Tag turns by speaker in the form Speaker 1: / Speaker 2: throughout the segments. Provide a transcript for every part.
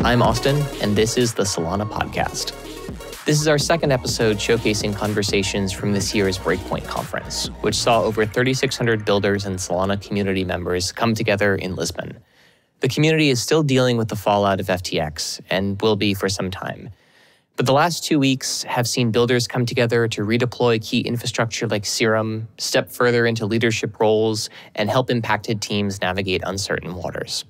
Speaker 1: I'm Austin, and this is the Solana Podcast. This is our second episode showcasing conversations from this year's Breakpoint conference, which saw over 3,600 builders and Solana community members come together in Lisbon. The community is still dealing with the fallout of FTX, and will be for some time. But the last 2 weeks have seen builders come together to redeploy key infrastructure like Serum, step further into leadership roles, and help impacted teams navigate uncertain waters.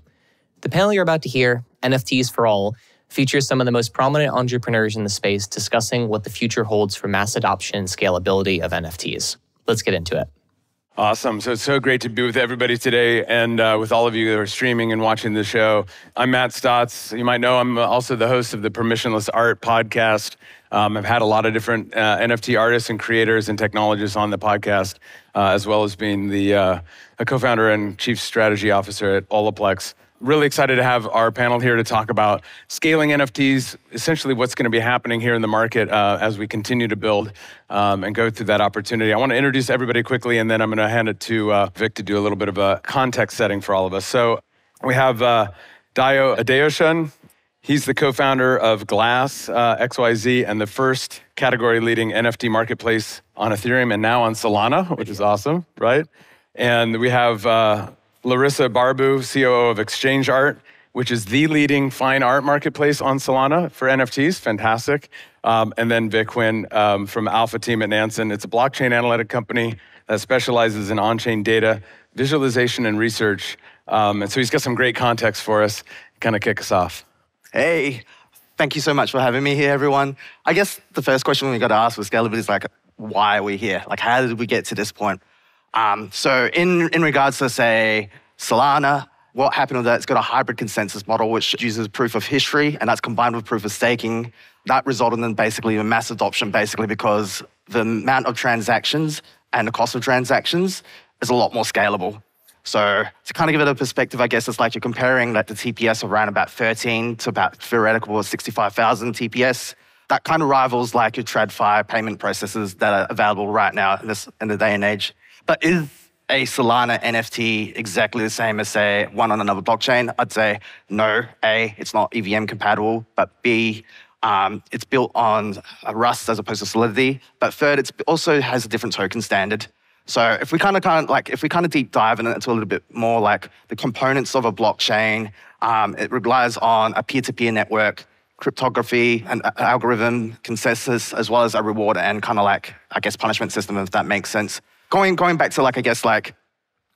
Speaker 1: The panel you're about to hear, NFTs for All, features some of the most prominent entrepreneurs in the space discussing what the future holds for mass adoption and scalability of NFTs. Let's get into it.
Speaker 2: Awesome. So it's so great to be with everybody today and with all of you that are streaming and watching the show. I'm Matt Stotts. You might know I'm also the host of the Permissionless Art podcast. I've had a lot of different NFT artists and creators and technologists on the podcast, as well as being a co-founder and chief strategy officer at Holaplex. Really excited to have our panel here to talk about scaling NFTs, essentially what's going to be happening here in the market as we continue to build and go through that opportunity. I want to introduce everybody quickly, and then I'm going to hand it to Vic to do a little bit of a context setting for all of us. So we have Dayo Adeosun. He's the co-founder of Glass.xyz and the first category-leading NFT marketplace on Ethereum and now on Solana, which is awesome, right? And we have Larissa Barbu, COO of Exchange Art, which is the leading fine art marketplace on Solana for NFTs. Fantastic. And then Vic Quinn from Alpha Team at Nansen. It's a blockchain analytic company that specializes in on-chain data, visualization, and research. And so he's got some great context for us. Kind of kick us off.
Speaker 3: Hey, thank you so much for having me here, everyone. I guess the first question we got to ask with scalability is like, why are we here? Like, how did we get to this point? So in regards to, say, Solana, what happened with that, it's got a hybrid consensus model which uses proof of history, and that's combined with proof of staking. That resulted in basically a mass adoption, basically because the amount of transactions and the cost of transactions is a lot more scalable. So to kind of give it a perspective, I guess it's like you're comparing like the TPS of around about 13 to about theoretical 65,000 TPS. That kind of rivals like your TradFi payment processes that are available right now in the day and age. But is a Solana NFT exactly the same as, say, one on another blockchain? I'd say no. A, it's not EVM compatible, but B, it's built on Rust as opposed to Solidity. But third, it also has a different token standard. So if we kind of deep dive into a little bit more like the components of a blockchain, it relies on a peer-to-peer network, cryptography, an algorithm, consensus, as well as a reward and kind of like, I guess, punishment system, if that makes sense. Going back to like, I guess like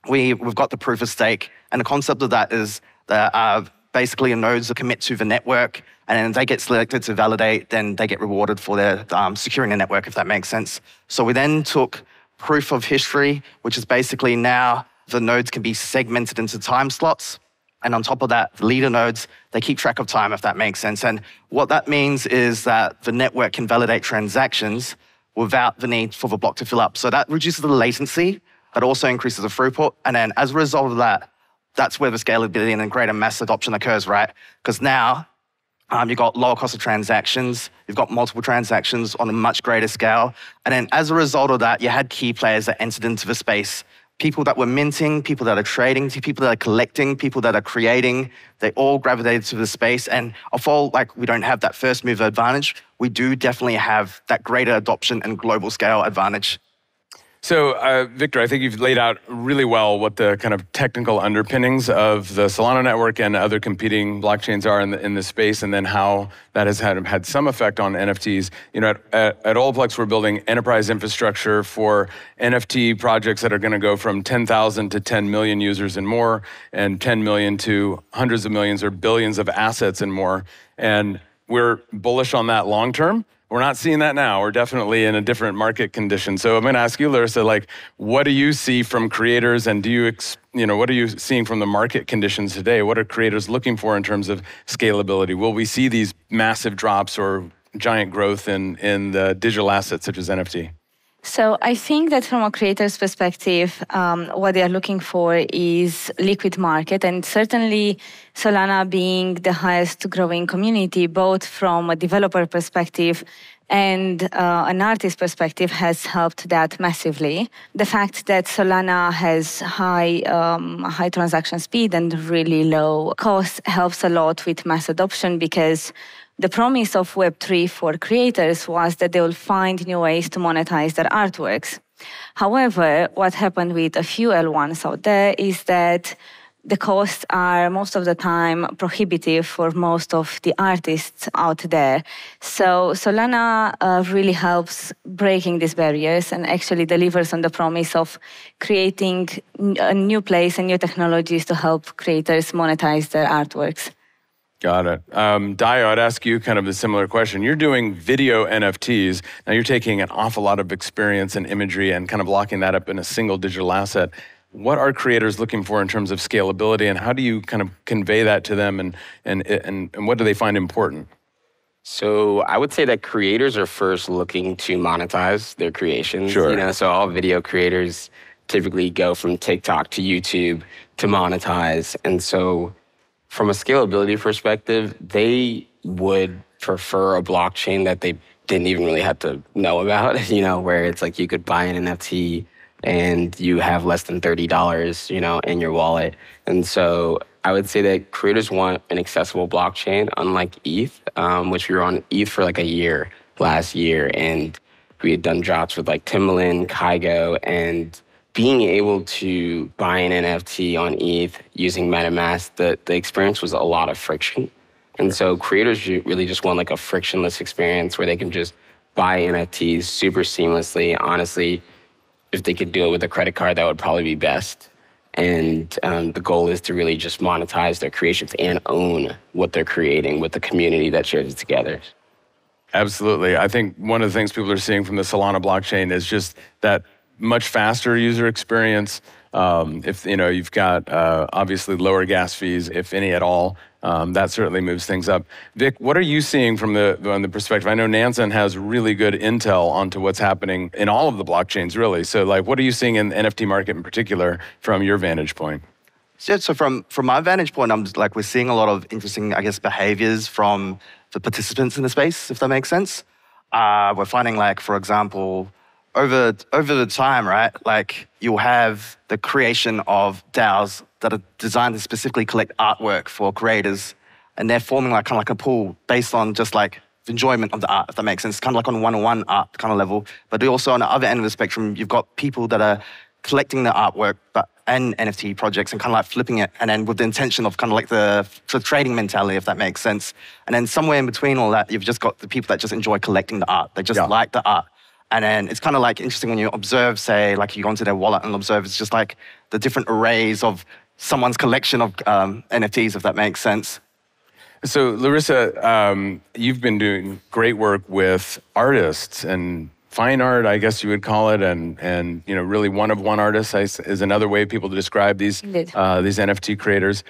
Speaker 3: we've got the proof of stake, and the concept of that is that basically nodes that commit to the network, and then they get selected to validate, then they get rewarded for their securing the network, if that makes sense. So we then took proof of history, which is basically now the nodes can be segmented into time slots. And on top of that, the leader nodes, they keep track of time, if that makes sense. And what that means is that the network can validate transactions without the need for the block to fill up. So that reduces the latency, but also increases the throughput. And then as a result of that, that's where the scalability and greater mass adoption occurs, right? Because now you've got lower cost of transactions, you've got multiple transactions on a much greater scale. And then as a result of that, you had key players that entered into the space. People that were minting, people that are trading, people that are collecting, people that are creating, they all gravitated to the space. And although like we don't have that first mover advantage, we do definitely have that greater adoption and global scale advantage.
Speaker 2: So, Victor, I think you've laid out really well what the kind of technical underpinnings of the Solana network and other competing blockchains are in the space, and then how that has had some effect on NFTs. You know, at Holaplex, we're building enterprise infrastructure for NFT projects that are going to go from 10,000 to 10 million users and more, and 10 million to hundreds of millions or billions of assets and more. And we're bullish on that long term. We're not seeing that now. We're definitely in a different market condition. So I'm going to ask you, Larissa, like, what do you see from creators, and what are you seeing from the market conditions today? What are creators looking for in terms of scalability? Will we see these massive drops or giant growth in the digital assets such as NFT?
Speaker 4: So I think that from a creator's perspective, what they are looking for is liquid market, and certainly Solana being the highest growing community, both from a developer perspective And an artist perspective has helped that massively. The fact that Solana has high transaction speed and really low cost helps a lot with mass adoption, because the promise of Web3 for creators was that they will find new ways to monetize their artworks. However, what happened with a few L1s out there is that the costs are most of the time prohibitive for most of the artists out there. So Solana really helps breaking these barriers and actually delivers on the promise of creating a new place and new technologies to help creators monetize their artworks.
Speaker 2: Got it. Dio, I'd ask you kind of a similar question. You're doing video NFTs. Now you're taking an awful lot of experience and imagery and kind of locking that up in a single digital asset. What are creators looking for in terms of scalability, and how do you kind of convey that to them, and what do they find important?
Speaker 5: So I would say that creators are first looking to monetize their creations.
Speaker 2: Sure.
Speaker 5: So all video creators typically go from TikTok to YouTube to monetize. And so from a scalability perspective, they would prefer a blockchain that they didn't even really have to know about, where it's like you could buy an NFT and you have less than $30, in your wallet. And so I would say that creators want an accessible blockchain, unlike ETH, which we were on ETH for like a year last year. And we had done drops with like Timbaland, Kygo, and being able to buy an NFT on ETH using MetaMask, the experience was a lot of friction. And so creators really just want like a frictionless experience where they can just buy NFTs super seamlessly. Honestly, if they could do it with a credit card, that would probably be best. And the goal is to really just monetize their creations and own what they're creating with the community that shares it together.
Speaker 2: Absolutely. I think one of the things people are seeing from the Solana blockchain is just that much faster user experience. If you've got obviously lower gas fees, if any at all, that certainly moves things up. Vic, what are you seeing from the perspective? I know Nansen has really good intel onto what's happening in all of the blockchains, really. So, what are you seeing in the NFT market in particular from your vantage point?
Speaker 3: So from my vantage point, we're seeing a lot of interesting, behaviors from the participants in the space, if that makes sense. We're finding, for example, over the time, right? You'll have the creation of DAOs that are designed to specifically collect artwork for creators, and they're forming kind of like a pool based on just enjoyment of the art, if that makes sense. Kind of like on one-on-one art kind of level. But also on the other end of the spectrum, you've got people that are collecting the artwork and NFT projects and kind of flipping it, and then with the intention of kind of the trading mentality, if that makes sense. And then somewhere in between all that, you've just got the people that just enjoy collecting the art. They just like the art. And then it's kind of interesting when you observe, say, you go into their wallet and observe, it's just the different arrays of someone's collection of NFTs, if that makes sense.
Speaker 2: So Larissa, you've been doing great work with artists and fine art, I guess you would call it, and really one-of-one artists is another way people to describe these NFT creators.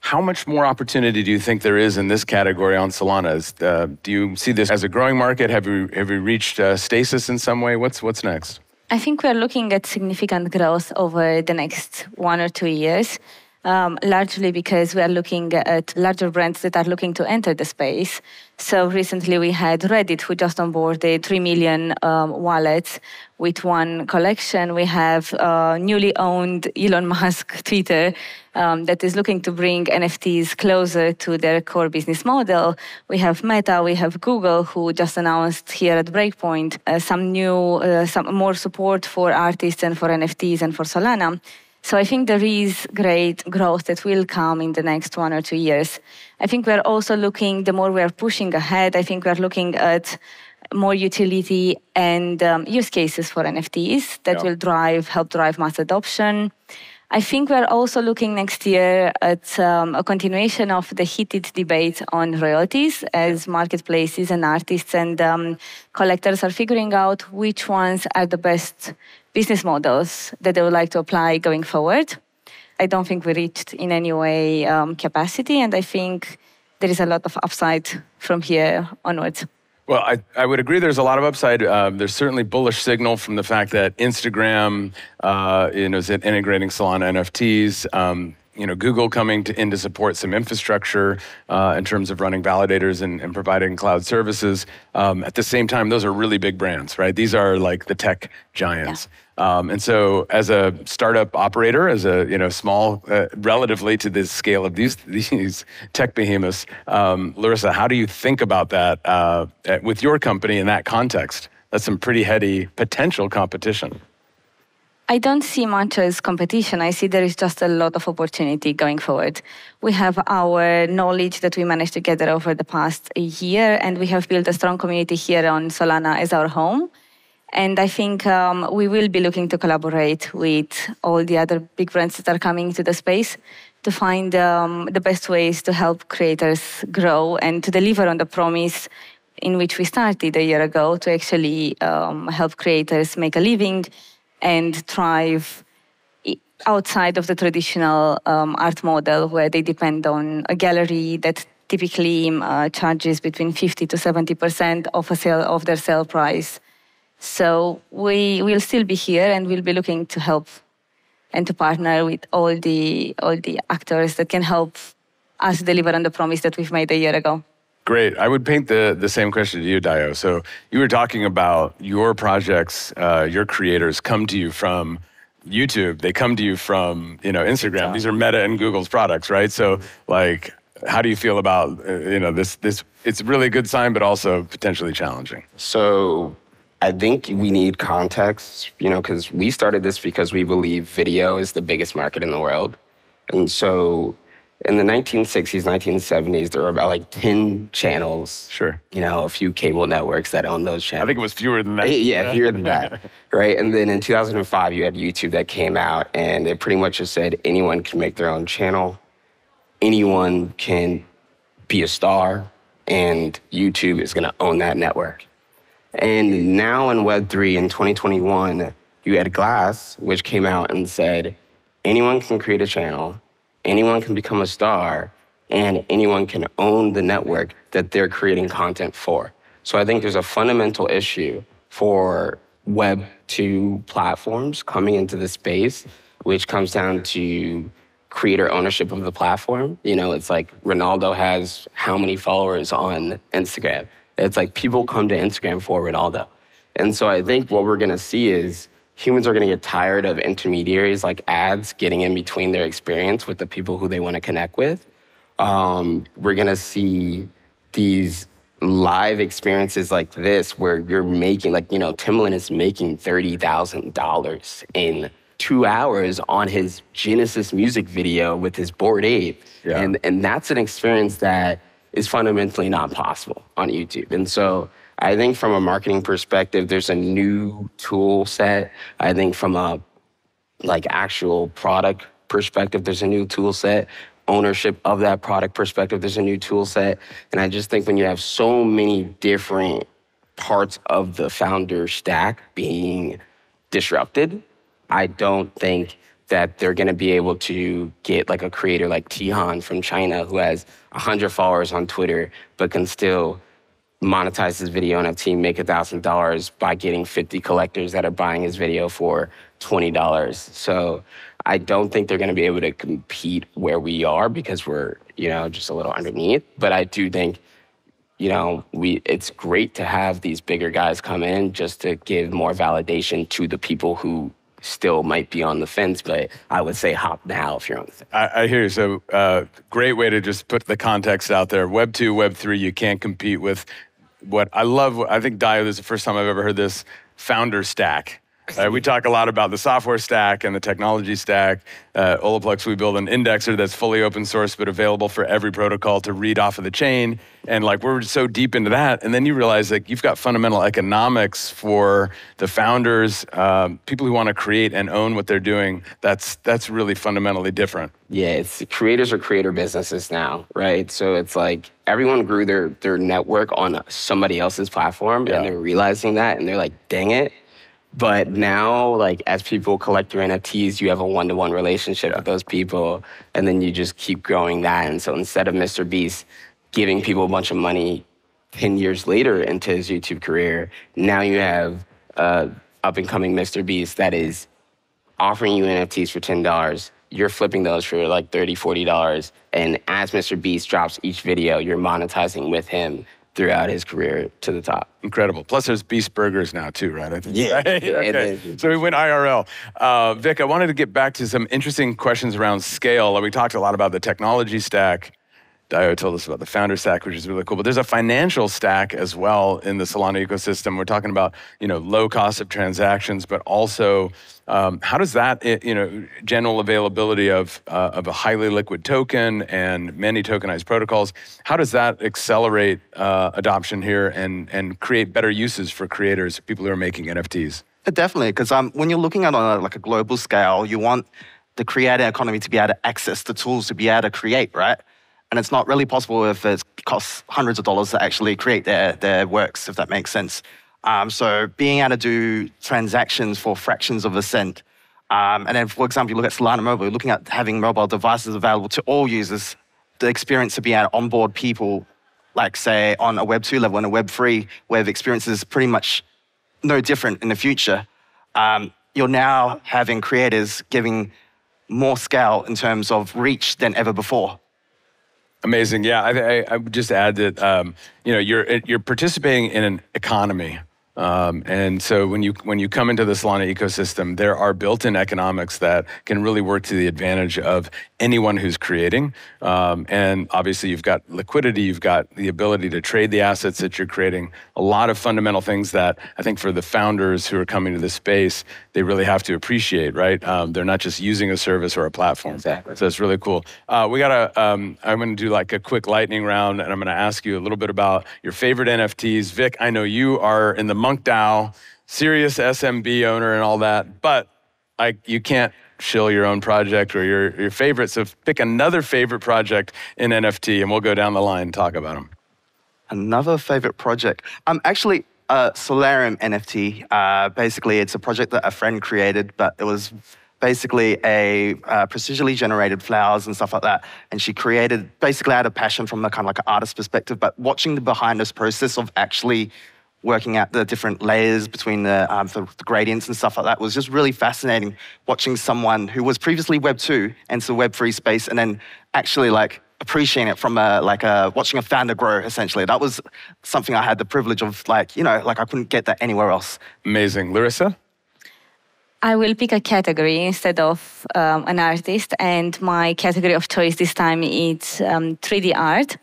Speaker 2: How much more opportunity do you think there is in this category on Solana? Do you see this as a growing market? Have you reached stasis in some way? What's next?
Speaker 4: I think we are looking at significant growth over the next 1 or 2 years, largely because we are looking at larger brands that are looking to enter the space. So recently we had Reddit, who just onboarded 3 million wallets with one collection. We have newly owned Elon Musk Twitter that is looking to bring NFTs closer to their core business model. We have Meta, we have Google, who just announced here at Breakpoint some more support for artists and for NFTs and for Solana. So I think there is great growth that will come in the next 1 or 2 years. I think we're also looking, the more we're pushing ahead, I think we're looking at more utility and use cases for NFTs that will help drive mass adoption. I think we're also looking next year at a continuation of the heated debate on royalties as marketplaces and artists and collectors are figuring out which ones are the best business models that they would like to apply going forward. I don't think we reached in any way capacity, and I think there is a lot of upside from here onwards.
Speaker 2: Well, I would agree there's a lot of upside. There's certainly bullish signal from the fact that Instagram is integrating Solana NFTs. Google coming in to support some infrastructure in terms of running validators and providing cloud services. At the same time, those are really big brands, right? These are like the tech giants. Yeah. And so as a startup operator, as a small, relatively to the scale of these tech behemoths, Larissa, how do you think about that with your company in that context? That's some pretty heady potential competition.
Speaker 4: I don't see much as competition. I see there is just a lot of opportunity going forward. We have our knowledge that we managed to gather over the past year, and we have built a strong community here on Solana as our home. And I think we will be looking to collaborate with all the other big brands that are coming to the space to find the best ways to help creators grow and to deliver on the promise in which we started a year ago to actually help creators make a living and thrive outside of the traditional art model where they depend on a gallery that typically charges between 50 to 70% of their sale price. So we will still be here and we'll be looking to help and to partner with all the actors that can help us deliver on the promise that we've made a year ago.
Speaker 2: Great. I would paint the same question to you, Dio. So you were talking about your projects, your creators come to you from YouTube. They come to you from Instagram. These are Meta and Google's products, right? So like, how do you feel about this? It's really a good sign, but also potentially challenging.
Speaker 5: So I think we need context, because we started this because we believe video is the biggest market in the world, and so. In the 1960s, 1970s, there were about like 10 channels.
Speaker 2: Sure.
Speaker 5: A few cable networks that owned those channels.
Speaker 2: I think it was fewer than that.
Speaker 5: Yeah, fewer than that. Right. And then in 2005, you had YouTube that came out, and it pretty much just said anyone can make their own channel. Anyone can be a star, and YouTube is going to own that network. And now in Web3 in 2021, you had Glass, which came out and said anyone can create a channel. Anyone can become a star, and anyone can own the network that they're creating content for. So I think there's a fundamental issue for Web 2 platforms coming into the space, which comes down to creator ownership of the platform. It's like Ronaldo has how many followers on Instagram. It's like people come to Instagram for Ronaldo. And so I think what we're going to see is humans are going to get tired of intermediaries like ads getting in between their experience with the people who they want to connect with. We're going to see these live experiences like this where you're making, Timbaland is making $30,000 in 2 hours on his Genesis music video with his Bored Ape. Yeah. And that's an experience that is fundamentally not possible on YouTube. And so I think from a marketing perspective, there's a new tool set. I think from a actual product perspective, there's a new tool set. Ownership of that product perspective, there's a new tool set. And I just think when you have so many different parts of the founder stack being disrupted, I don't think that they're going to be able to get a creator like Tihan from China who has 100 followers on Twitter, but can still monetize his video NFT, make $1,000 by getting 50 collectors that are buying his video for $20. So I don't think they're going to be able to compete where we are because we're, just a little underneath. But I do think, it's great to have these bigger guys come in just to give more validation to the people who still might be on the fence, but I would say hop now if you're on the fence.
Speaker 2: I hear you. So great way to just put the context out there. Web 2, Web 3, you can't compete with what I love. I think, Dio, this is the first time I've ever heard this founder stack. We talk a lot about the software stack and the technology stack. Holaplex, we build an indexer that's fully open source, but available for every protocol to read off of the chain. And we're so deep into that. And then you realize you've got fundamental economics for the founders, people who want to create and own what they're doing. That's really fundamentally different.
Speaker 5: Yeah, it's creators are creator businesses now, right? So it's everyone grew their network on somebody else's platform, and they're realizing that, and they're like, dang it. But now, as people collect your NFTs, you have a one-to-one relationship with those people, and then you just keep growing that. And so instead of Mr. Beast giving people a bunch of money 10 years later into his YouTube career, now you have up-and-coming Mr. Beast that is offering you NFTs for $10, you're flipping those for like $30, $40. And as Mr. Beast drops each video, you're monetizing with him throughout his career to the top.
Speaker 2: Incredible. Plus, there's Beast Burgers now too, right? I think.
Speaker 5: Yeah.
Speaker 2: Right? Okay. So we went IRL. Vic, I wanted to get back to some interesting questions around scale. We talked a lot about the technology stack. Dio told us about the founder stack, which is really cool. But there's a financial stack as well in the Solana ecosystem. We're talking about, low cost of transactions, but also how does that, general availability of a highly liquid token and many tokenized protocols, how does that accelerate adoption here and create better uses for creators, people who are making NFTs?
Speaker 3: Definitely, because when you're looking at on a global scale, you want the creator economy to be able to access the tools to be able to create, right? And it's not really possible if it costs hundreds of dollars to actually create their works, if that makes sense. So being able to do transactions for fractions of a cent. And then, for example, you look at Solana Mobile, you're looking at having mobile devices available to all users, the experience to be able to onboard people, like say on a Web 2 level and a Web 3, where the experience is pretty much no different in the future. You're now having creators giving more scale in terms of reach than ever before.
Speaker 2: Amazing. Yeah, I would just add that you're participating in an economy, and so when you come into the Solana ecosystem, there are built-in economics that can really work to the advantage of anyone who's creating. And obviously, you've got liquidity, you've got the ability to trade the assets that you're creating. A lot of fundamental things that I think for the founders who are coming to this space, they really have to appreciate, right? They're not just using a service or a platform.
Speaker 5: Exactly.
Speaker 2: So it's really cool. I'm going to do like a quick lightning round, and I'm going to ask you a little bit about your favorite NFTs. Vic, I know you are in the Monk DAO, serious SMB owner and all that, but you can't shill your own project or your favorite. So pick another favorite project in NFT, and we'll go down the line and talk about them.
Speaker 3: Another favorite project. Actually, Solarium NFT. Basically, it's a project that a friend created, but it was basically a procedurally generated flowers and stuff like that. And she created, basically out of passion from a kind of like an artist perspective, but watching the behind this process of actually working out the different layers between the gradients and stuff like that was just really fascinating, watching someone who was previously Web 2 enter the Web 3 space and then actually like appreciating it from watching a founder grow, essentially. That was something I had the privilege of I couldn't get that anywhere else.
Speaker 2: Amazing. Larissa?
Speaker 4: I will pick a category instead of an artist, and my category of choice this time is 3D art.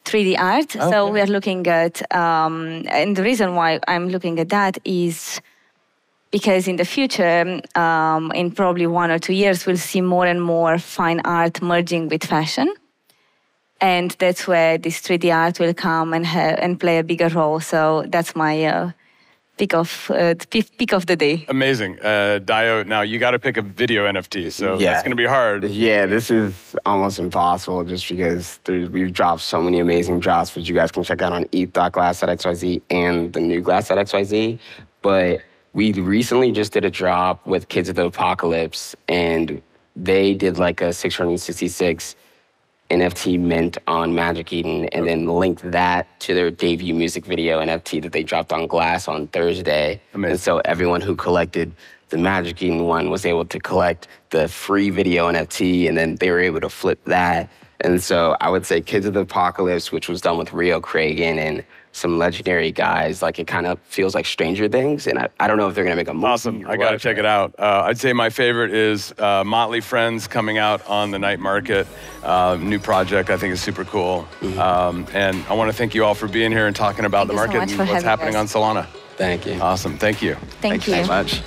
Speaker 4: 3D art. Okay. So we are looking at, and the reason why I'm looking at that is because in the future, in probably 1 or 2 years, we'll see more and more fine art merging with fashion. And that's where this 3D art will come and play a bigger role. So that's my pick of the day.
Speaker 2: Amazing. Dio, now you got to pick a video NFT, so that's going to be hard.
Speaker 5: Yeah, this is almost impossible just because we've dropped so many amazing drops, which you guys can check out on ETH.Glass.xyz and the new Glass.xyz. But we recently just did a drop with Kids of the Apocalypse, and they did like a 666 NFT mint on Magic Eden, and then linked that to their debut music video NFT that they dropped on Glass on Thursday. Amazing. And so everyone who collected the Magic Eden one was able to collect the free video NFT, and then they were able to flip that. And so I would say Kids of the Apocalypse, which was done with Rio Cragen and some legendary guys, like it kind of feels like Stranger Things, and I don't know if they're gonna make a movie.
Speaker 2: Awesome, I gotta check it out. I'd say my favorite is Motley Friends coming out on the night market. New project, I think is super cool. Mm-hmm. And I wanna thank you all for being here and talking about the market and what's happening on Solana.
Speaker 5: Thank you.
Speaker 2: Awesome, thank you.
Speaker 4: Thank you
Speaker 3: so much.